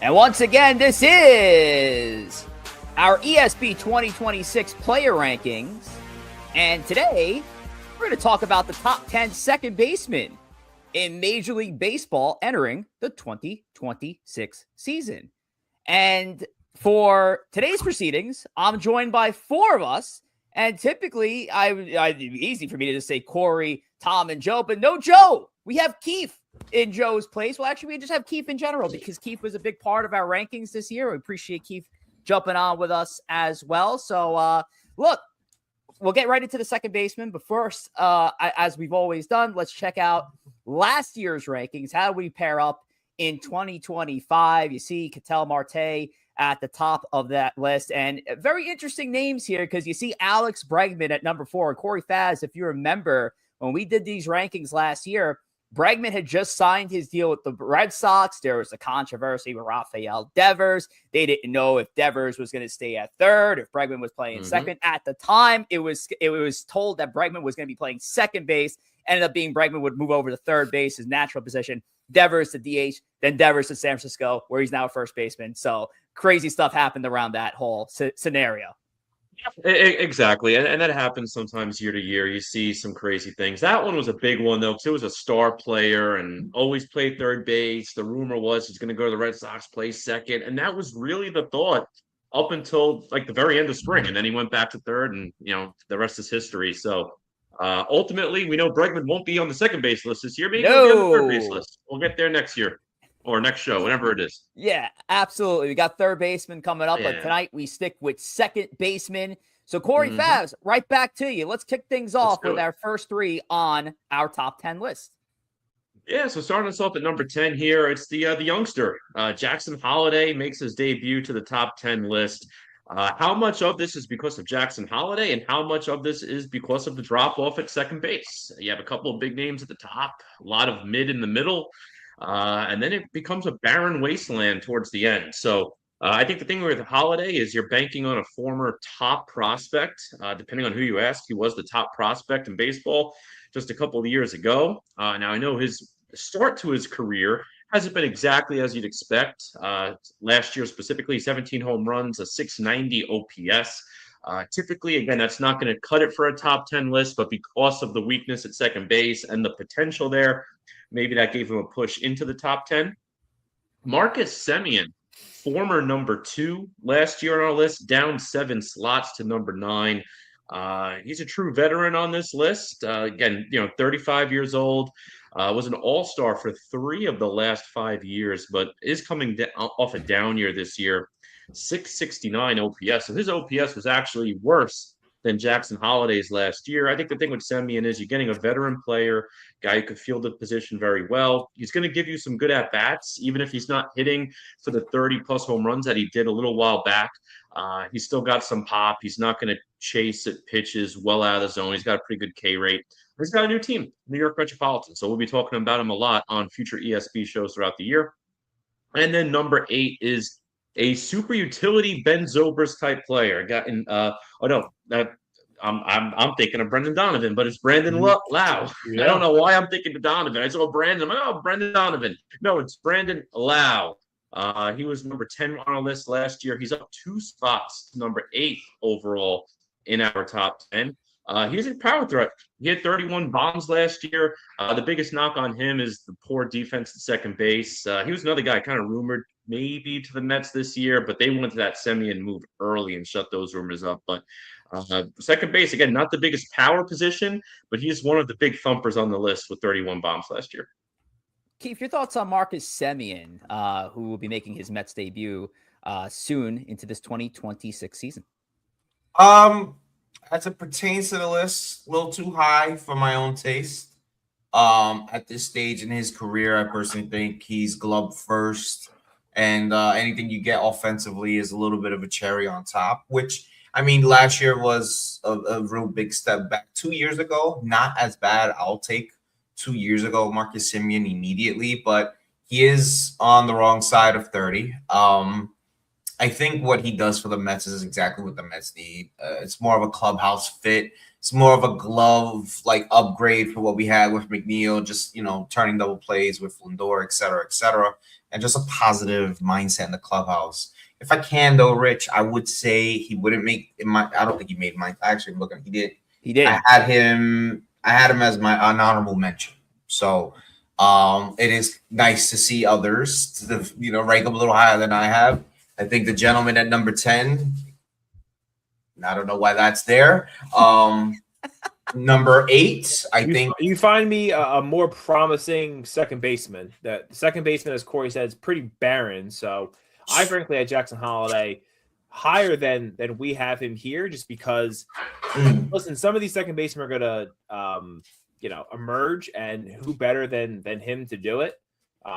And once again, this is our ESB 2026 player rankings. And today, we're going to talk about the top 10 second basemen in Major League Baseball entering the 2026 season. And for today's proceedings, I'm joined by four of us. And typically, it'd be easy for me to just say Corey, Tom, and Joe, but no Joe. We have KEEF in Joe's place. Well, actually, we just have KEEF in general because KEEF was a big part of our rankings this year. We appreciate KEEF jumping on with us as well. So, look, we'll get right into the second baseman. But first, as we've always done, let's check out last year's rankings. How do we pair up in 2025? You see Ketel Marte at the top of that list. And very interesting names here because you see Alex Bregman at number 4. Corey Favs, if you remember, when we did these rankings last year, Bregman had just signed his deal with the Red Sox. There was a controversy with Rafael Devers. They didn't know if Devers was going to stay at third, if Bregman was playing second. At the time, it was told that Bregman was going to be playing second base. Ended up being Bregman would move over to third base, his natural position. Devers to DH, then Devers to San Francisco, where he's now a first baseman. So crazy stuff happened around that whole scenario. Exactly. And that happens sometimes year to year. You see some crazy things. That one was a big one, though, because it was a star player and always played third base. The rumor was he's going to go to the Red Sox, play second. And that was really the thought up until like the very end of spring. And then he went back to third and, the rest is history. So ultimately, we know Bregman won't be on the second base list this year, but he'll be on the third base list. We'll get there next year. Or next show, whatever it is. Yeah, absolutely. We got third baseman coming up, but tonight we stick with second baseman. So Corey Favs, right back to you. Let's kick things off with our first three on our top 10 list. Yeah, so starting us off at number 10 here, it's the youngster. Jackson Holliday makes his debut to the top 10 list. How much of this is because of Jackson Holliday and how much of this is because of the drop-off at second base? You have a couple of big names at the top, a lot of mid in the middle. And then it becomes a barren wasteland towards the end. So I think the thing with Holiday is you're banking on a former top prospect. Depending on who you ask, he was the top prospect in baseball just a couple of years ago. Now, I know his start to his career hasn't been exactly as you'd expect. Last year specifically, 17 home runs, a 690 OPS. Typically, again, that's not going to cut it for a top 10 list, but because of the weakness at second base and the potential there, maybe that gave him a push into the top 10. Marcus Semien, former number 2 last year on our list, down 7 slots to number 9. He's a true veteran on this list. Again, 35 years old, was an all-star for 3 of the last 5 years, but is coming off a down year this year. 669 OPS. So his OPS was actually worse than Jackson Holliday's last year. I think the thing with Semien is you're getting a veteran player, guy who could field the position very well. He's going to give you some good at-bats, even if he's not hitting for the 30-plus home runs that he did a little while back. He's still got some pop. He's not going to chase at pitches well out of the zone. He's got a pretty good K rate. He's got a new team, New York Metropolitans, so we'll be talking about him a lot on future ESB shows throughout the year. And then number 8 is a super utility Ben Zobrist type player. I'm thinking of Brendan Donovan, but it's Brandon Lau. Yeah. I don't know why I'm thinking of Donovan. I saw Brandon. I'm like, Brendan Donovan. No, it's Brandon Lau. He was number 10 on our list last year. He's up 2 spots to number 8 overall in our top 10. He's a power threat. He had 31 bombs last year. The biggest knock on him is the poor defense at second base. He was another guy kind of rumored maybe to the Mets this year, but they went to that Semien move early and shut those rumors up. But second base, again, not the biggest power position, but he's one of the big thumpers on the list with 31 bombs last year. KEEF, your thoughts on Marcus Semien, who will be making his Mets debut soon into this 2026 season? As it pertains to the list, a little too high for my own taste. At this stage in his career, I personally think he's glove first, and anything you get offensively is a little bit of a cherry on top, which, I mean, last year was a real big step back. 2 years ago, not as bad. I'll take 2 years ago Marcus Semien immediately, but he is on the wrong side of 30. I think what he does for the Mets is exactly what the Mets need. It's more of a clubhouse fit, It's more of a glove like upgrade for what we had with McNeil, just turning double plays with Lindor, et cetera, and just a positive mindset in the clubhouse. If I can though, Rich, I would say he wouldn't make I don't think he made mine. Actually, I'm looking, he did. He did. I had him as my honorable mention. So it is nice to see others to rank him a little higher than I have. I think the gentleman at number 10, I don't know why that's there. Number 8, think you find me a more promising second baseman. That second baseman, as Corey said, is pretty barren. So I frankly had Jackson Holliday higher than we have him here, just because. Listen, some of these second basemen are gonna emerge, and who better than him to do it?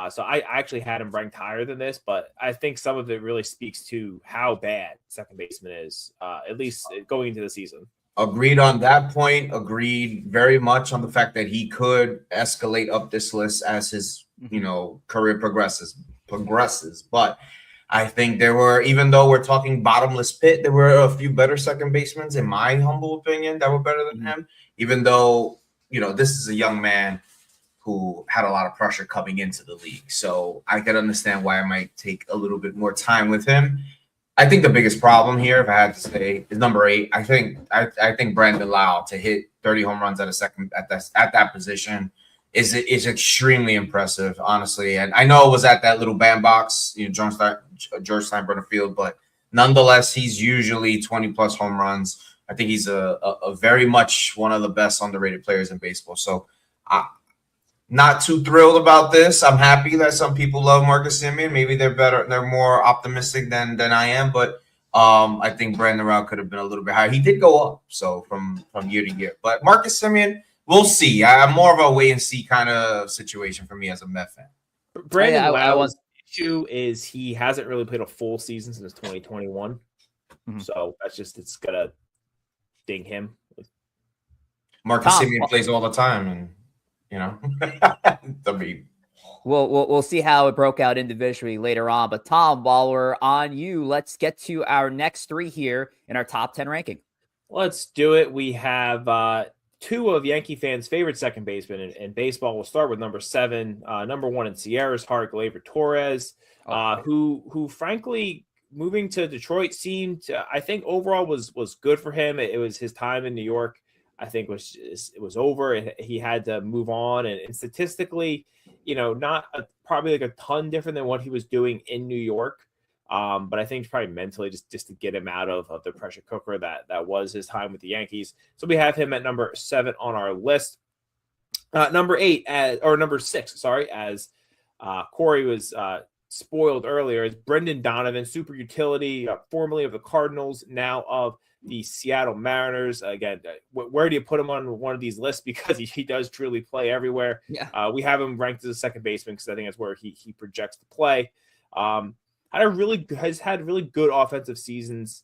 So I actually had him ranked higher than this, but I think some of it really speaks to how bad second baseman is, at least going into the season. Agreed on that point. Agreed very much on the fact that he could escalate up this list as his career progresses. But I think there were, even though we're talking bottomless pit, there were a few better second basemen, in my humble opinion, that were better than him. Even though this is a young man who had a lot of pressure coming into the league. So I could understand why I might take a little bit more time with him. I think the biggest problem here, if I had to say, is number 8. I think Brandon Lau to hit 30 home runs at that position is extremely impressive, honestly. And I know it was at that little bandbox, George Steinbrenner Field, but nonetheless, he's usually 20 plus home runs. I think he's a very much one of the best underrated players in baseball. So not too thrilled about this. I'm happy that some people love Marcus Semien. Maybe they're more optimistic than I am, but I think Brandon Lau could have been a little bit higher. He did go up, so from year to year. But Marcus Semien, we'll see. I'm more of a wait and see kind of situation for me as a Met fan. Brandon Lau's issue is he hasn't really played a full season since 2021. So it's gonna ding him. Marcus Semien plays all the time, and I mean, we'll see how it broke out individually later on. But Tom, while we're on you, let's get to our next 3 here in our top 10 ranking. Let's do it. We have 2 of Yankee fans' favorite second basemen in baseball. We'll start with number 7, number 1 in Sierra's heart, Gleyber Torres, who frankly, moving to Detroit seemed, I think overall was good for him. It was his time in New York, I think it was over, and he had to move on. And statistically, not probably like a ton different than what he was doing in New York. But I think probably mentally just to get him out of the pressure cooker that was his time with the Yankees. So we have him at number 7 on our list. Number 6, as Corey was spoiled earlier, is Brendan Donovan, super utility, formerly of the Cardinals, now of the Seattle Mariners. Again, where do you put him on one of these lists? Because he does truly play everywhere. Yeah. We have him ranked as a second baseman because I think that's where he projects to play. Has had really good offensive seasons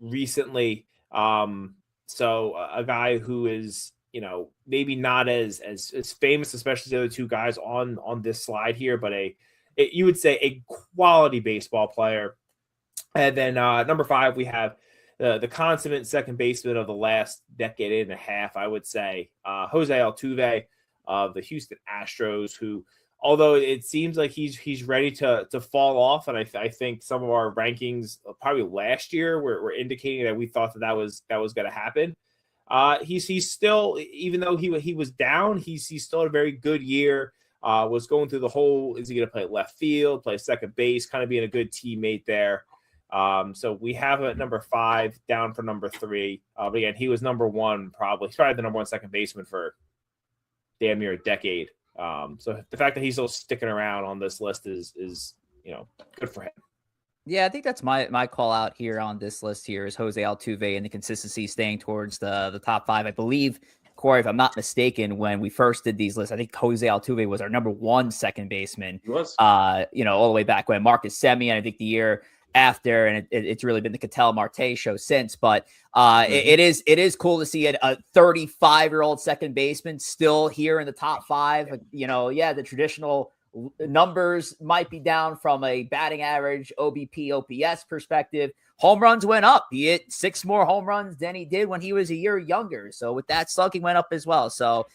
recently. So a guy who is, maybe not as famous, especially the other 2 guys on this slide here, but you would say a quality baseball player. And then number 5, we have the consummate second baseman of the last decade and a half, I would say, Jose Altuve of the Houston Astros, who, although it seems like he's ready to fall off, and I think some of our rankings probably last year were indicating that we thought that was going to happen. He's still, even though he was down, he's still a very good year. Was going through the whole, is he going to play left field, play second base, kind of being a good teammate there. So we have him at number 5, down for number 3. But again, he was number 1 probably. He's probably the number 1 second baseman for damn near a decade. So the fact that he's still sticking around on this list is good for him. Yeah, I think that's my call out here on this list here is Jose Altuve and the consistency staying towards the top 5. I believe, Corey, if I'm not mistaken, when we first did these lists, I think Jose Altuve was our number 1 second baseman. He was. All the way back when. Marcus Semien, I think the year after, and it's really been the Ketel Marte show since. But it is cool to see a 35-year-old second baseman still here in the top 5. The traditional Numbers might be down from a batting average, OBP, OPS perspective. Home runs went up. He hit 6 more home runs than he did when he was a year younger. So with that, slugging went up as well. So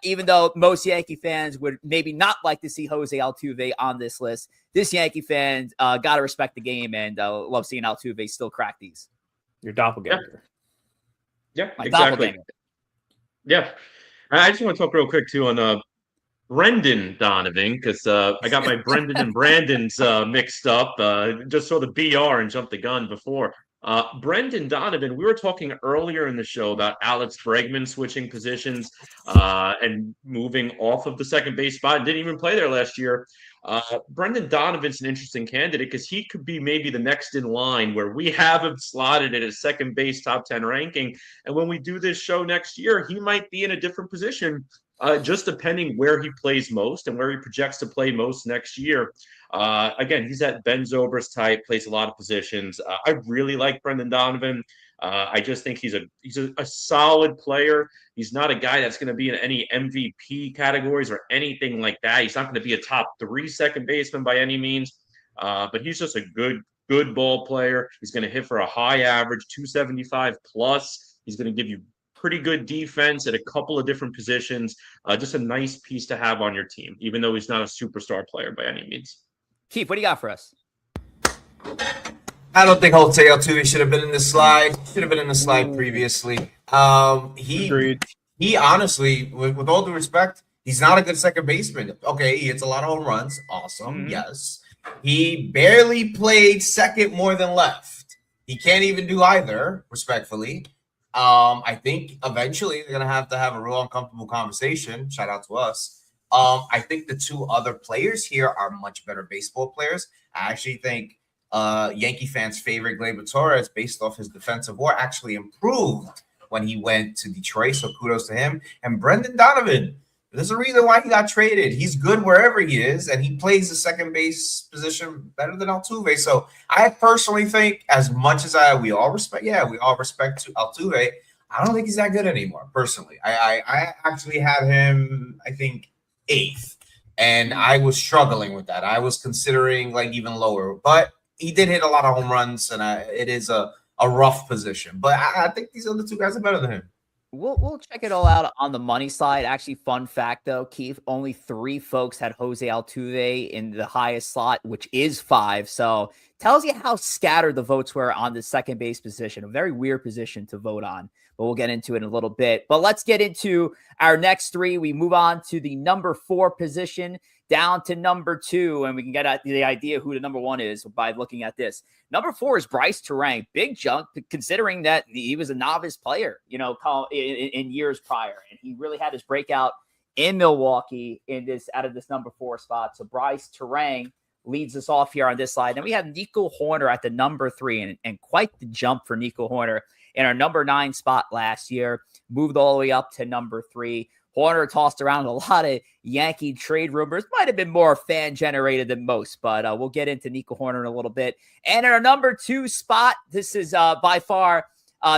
even though most Yankee fans would maybe not like to see Jose Altuve on this list, this Yankee fan got to respect the game and love seeing Altuve still crack these. Your doppelganger. Yeah, My exactly. doppelganger. Yeah. I just want to talk real quick, too, on Brendan Donovan, because I got my Brendan and Brandon's mixed up. Just saw the BR and jumped the gun before. Brendan Donovan, we were talking earlier in the show about Alex Bregman switching positions and moving off of the second base spot. Didn't even play there last year. Brendan Donovan's an interesting candidate because he could be maybe the next in line where we have him slotted at his second base top 10 ranking. And when we do this show next year, he might be in a different position. Just depending where he plays most and where he projects to play most next year. Again, he's that Ben Zobrist type, plays a lot of positions. I really like Brendan Donovan. I just think he's a solid player. He's not a guy that's going to be in any MVP categories or anything like that. He's not going to be a top 3 second baseman by any means, but he's just a good ball player. He's going to hit for a high average, 275 plus. He's going to give you pretty good defense at a couple of different positions. Just a nice piece to have on your team, even though he's not a superstar player by any means. Keith, what do you got for us? I don't think Jose Altuve should have been in the slide. Should have been in the slide previously. He honestly, with all due respect, he's not a good second baseman. Okay, he hits a lot of home runs. Awesome, yes. He barely played second more than left. He can't even do either, respectfully. I think eventually they're going to have a real uncomfortable conversation. Shout out to us. I think the 2 other players here are much better baseball players. I actually think Yankee fans' favorite Gleyber Torres, based off his defensive WAR, actually improved when he went to Detroit. So kudos to him. And Brendan Donovan, there's a reason why he got traded. He's good wherever he is, and he plays the second base position better than Altuve. So I personally think, as much as we all respect to Altuve, I don't think he's that good anymore. Personally, I actually had him, I think, 8th, and I was struggling with that. I was considering like even lower, but he did hit a lot of home runs, and it is a rough position. But I think these other 2 guys are better than him. We'll check it all out on the money side. Actually, fun fact though, Keith, only 3 folks had Jose Altuve in the highest slot, which is 5. So tells you how scattered the votes were on the second base position. A very weird position to vote on, but we'll get into it in a little bit. But let's get into our next 3. We move on to the number 4 position down to number 2, and we can get the idea who the number 1 is by looking at this. Number 4 is Bryce Terang. Big jump, considering that he was a novice player, in years prior, and he really had his breakout in Milwaukee out of this number 4 spot. So Bryce Terang leads us off here on this slide. And we have Nico Hoerner at the number 3, and quite the jump for Nico Hoerner in our number 9 spot last year. Moved all the way up to number 3. Hoerner tossed around a lot of Yankee trade rumors. Might have been more fan-generated than most, but we'll get into Nico Hoerner in a little bit. And in our number 2 spot, this is by far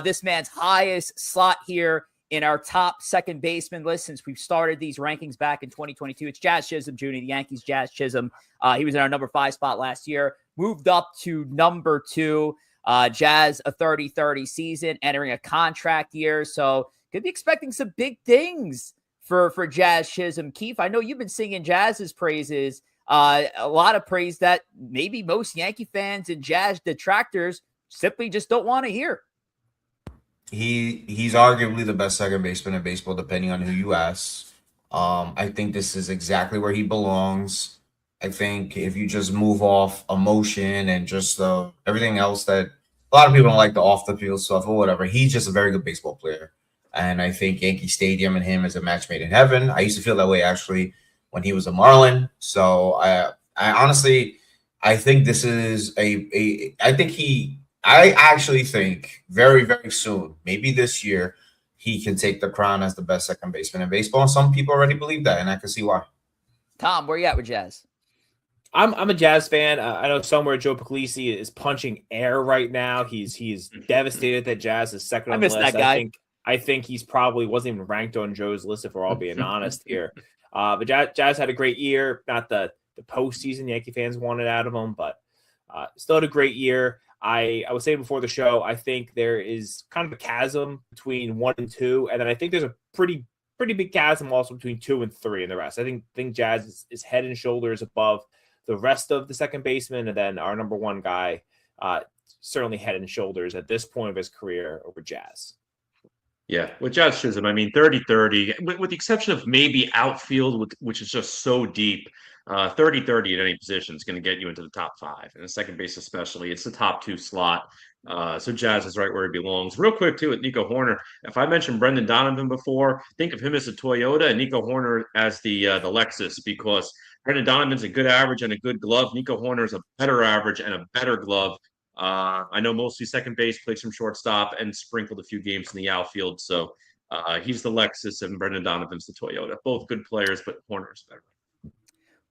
this man's highest slot here in our top second baseman list since we've started these rankings back in 2022. It's Jazz Chisholm Jr., the Yankees' Jazz Chisholm. He was in our number 5 spot last year, moved up to number 2. Jazz, a 30-30 season, entering a contract year. So could be expecting some big things for Jazz Chisholm. Keith, I know you've been singing Jazz's praises, a lot of praise that maybe most Yankee fans and Jazz detractors simply just don't want to hear. He's arguably the best second baseman in baseball, depending on who you ask. I think this is exactly where he belongs. I think if you just move off emotion and just everything else that a lot of people don't like, the off the field stuff or whatever, he's just a very good baseball player. And I think Yankee Stadium and him is a match made in heaven. I used to feel that way actually when he was a Marlin. So I honestly, I think this is I actually think very, very soon, maybe this year, he can take the crown as the best second baseman in baseball. And some people already believe that, and I can see why. Tom, where you at with Jazz? I'm a Jazz fan. I know somewhere Joe Puglisi is punching air right now. He's devastated that Jazz is second on the list. That guy. I think he's probably wasn't even ranked on Joe's list, if we're all being honest here. But Jazz had a great year. Not the postseason Yankee fans wanted out of him, but still had a great year. I was saying before the show, I think there is kind of a chasm between 1 and 2, and then I think there's a pretty big chasm also between 2 and 3 and the rest. I think Jazz is head and shoulders above the rest of the second baseman, and then our number one guy, certainly head and shoulders at this point of his career over Jazz. Yeah, with Jazz Chisholm, I mean, 30-30, with the exception of maybe outfield, which is just so deep. 30-30 at any position is going to get you into the top 5, and the second base especially. It's the top 2 slot. So Jazz is right where he belongs. Real quick, too, with Nico Horner. If I mentioned Brendan Donovan before, think of him as a Toyota and Nico Horner as the Lexus, because Brendan Donovan's a good average and a good glove. Nico Horner is a better average and a better glove. I know mostly second base, played some shortstop, and sprinkled a few games in the outfield. So he's the Lexus and Brendan Donovan's the Toyota. Both good players, but Horner's better.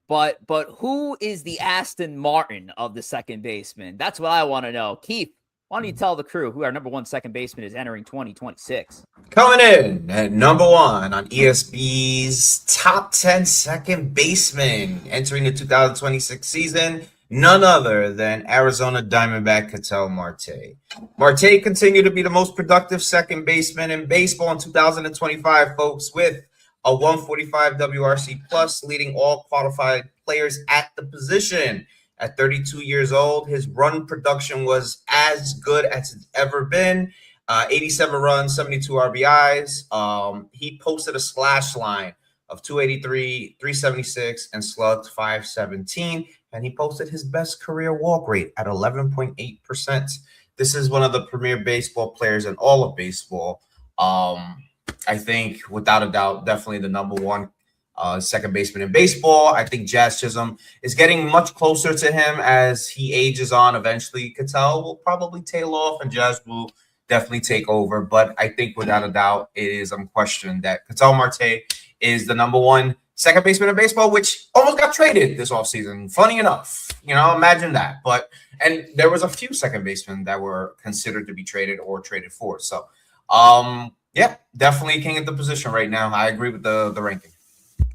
But who is the Aston Martin of the second baseman? That's what I want to know. Keith, why don't you tell the crew who our number 1 second baseman is entering 2026? Coming in at number 1 on ESB's top 10 second baseman entering the 2026 season, none other than Arizona Diamondback Ketel Marte. Marte continued to be the most productive second baseman in baseball in 2025, folks, with a 145 WRC plus, leading all qualified players at the position. At 32 years old, his run production was as good as it's ever been. 87 runs, 72 RBIs. He posted a slash line of 283, 376, and slugged 517. And he posted his best career walk rate at 11.8%. This is one of the premier baseball players in all of baseball. I think, without a doubt, definitely the number 1 second baseman in baseball. I think Jazz Chisholm is getting much closer to him as he ages on. Eventually, Ketel will probably tail off and Jazz will definitely take over. But I think, without a doubt, it is unquestioned that Ketel Marte is the number 1 second baseman in baseball, which almost got traded this offseason. Funny enough, imagine that. And there was a few second basemen that were considered to be traded or traded for. So, yeah, definitely king at the position right now. I agree with the ranking.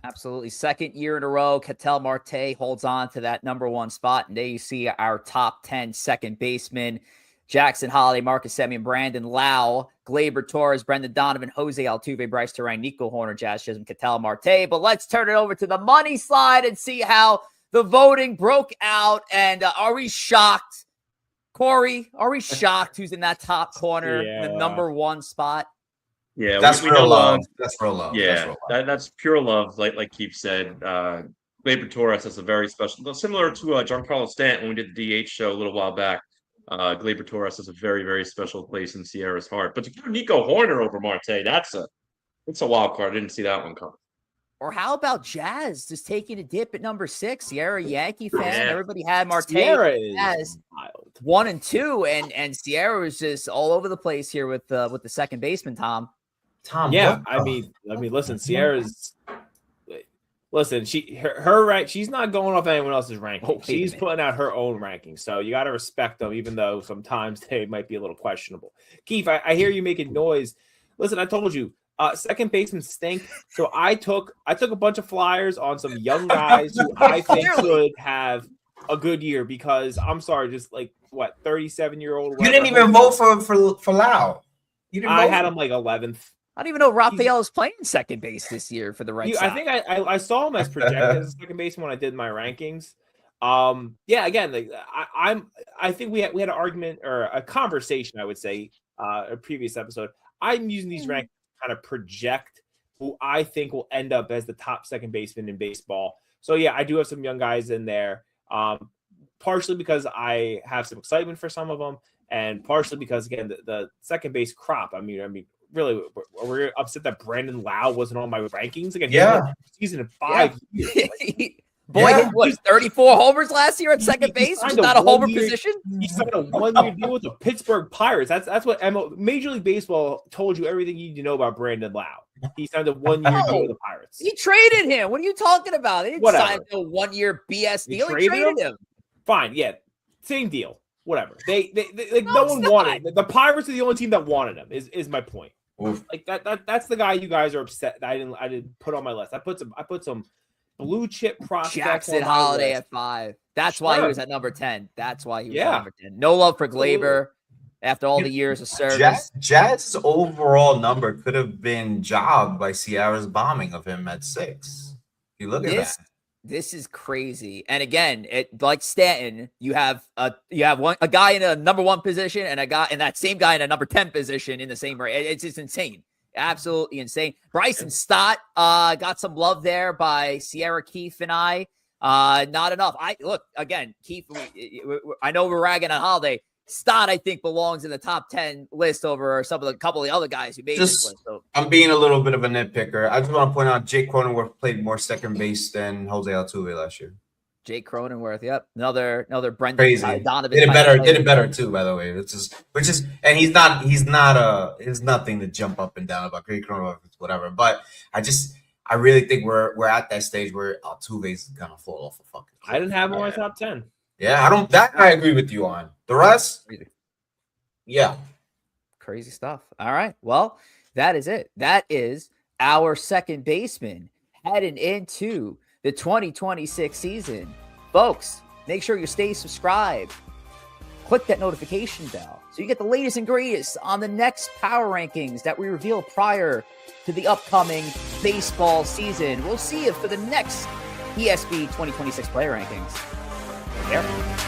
Absolutely. Second year in a row, Ketel Marte holds on to that number 1 spot. And there you see our top 10 second basemen: Jackson Holliday, Marcus Semien, Brandon Lau, Gleyber Torres, Brendan Donovan, Jose Altuve, Bryce Terang, Nico Horner, Jazz Chisholm, Ketel Marte. But let's turn it over to the money slide and see how the voting broke out. And are we shocked? Corey, are we shocked who's in that top corner, the number 1 spot? Yeah, that's real love. That's real love. Yeah, that's pure love. Like Keith said, Gleyber Torres is a very special, similar to Giancarlo Stanton when we did the DH show a little while back. Gleyber Torres is a very, very special place in Sierra's heart. But to give Nico Horner over Marte, it's a wild card. I didn't see that one coming. Or how about Jazz just taking a dip at number 6? Sierra Yankee fan. Yeah. Everybody had Marte as 1 and 2, and Sierra was just all over the place here with the second baseman, Tom. Yeah, I mean, listen, Sierra's her rank. She's not going off anyone else's ranking. She's putting out her own ranking. So you got to respect them, even though sometimes they might be a little questionable. Keith, I hear you making noise. Listen, I told you, second baseman stink. So I took a bunch of flyers on some young guys who I think could have a good year, because I'm sorry, just 37-year-old. You didn't even vote for Lau. You didn't. I had him 11th. I don't even know Rafael is playing second base this year for the Red Sox. I think I saw him as projected as a second baseman when I did my rankings. Yeah, again, I think we had an argument or a conversation, I would say, a previous episode. I'm using these rankings to kind of project who I think will end up as the top second baseman in baseball. So yeah, I do have some young guys in there. Partially because I have some excitement for some of them, and partially because, again, the second base crop. I mean, really, we're upset that Brandon Lau wasn't on my rankings. Again, season in 5 years. Boy, hit 34 homers last year at second base. Was not a homer position. He signed a 1-year deal with the Pittsburgh Pirates. That's what Major League Baseball told you everything you need to know about Brandon Lau. He signed a 1-year deal with the Pirates. He traded him. What are you talking about? He didn't sign a 1-year BS deal. He traded him. Fine, yeah, same deal. Whatever. They no one wanted. The Pirates are the only team that wanted him. Is my point. Oof. Like that's the guy you guys are upset that I didn't put on my list. I put some blue chip prospects Jackson on my Holiday list. at 5. That's why he Sure. was at number 10. That's why he was Yeah. at number 10. No love for Absolutely. Glaber after all the years of service. Jazz's overall number could have been jogged by Sierra's bombing of him at 6. You look at that. This is crazy. And again, like Stanton, you have a guy in a number 1 position and a guy and that same guy in a number 10 position in the same race. It's just insane. Absolutely insane. Bryson Stott got some love there by Sierra, KEEF, and I. Not enough. KEEF, I know we're ragging on Holiday. Stott, I think, belongs in the top 10 list over a couple of the other guys who made this list. So. I'm being a little bit of a nitpicker. I just want to point out Jake Cronenworth played more second base than Jose Altuve last year. Jake Cronenworth, yep, another Brendan Crazy. Donovan. Did it better too, by the way. And he's nothing to jump up and down about. Jake Cronenworth, whatever. But I really think we're at that stage where Altuve's gonna fall off a fucking cliff. I didn't have him in my top 10. Yeah, I agree with you on. The rest, yeah. Crazy stuff. All right. Well, that is it. That is our second baseman heading into the 2026 season. Folks, make sure you stay subscribed. Click that notification bell so you get the latest and greatest on the next power rankings that we reveal prior to the upcoming baseball season. We'll see you for the next ESB 2026 player rankings. There.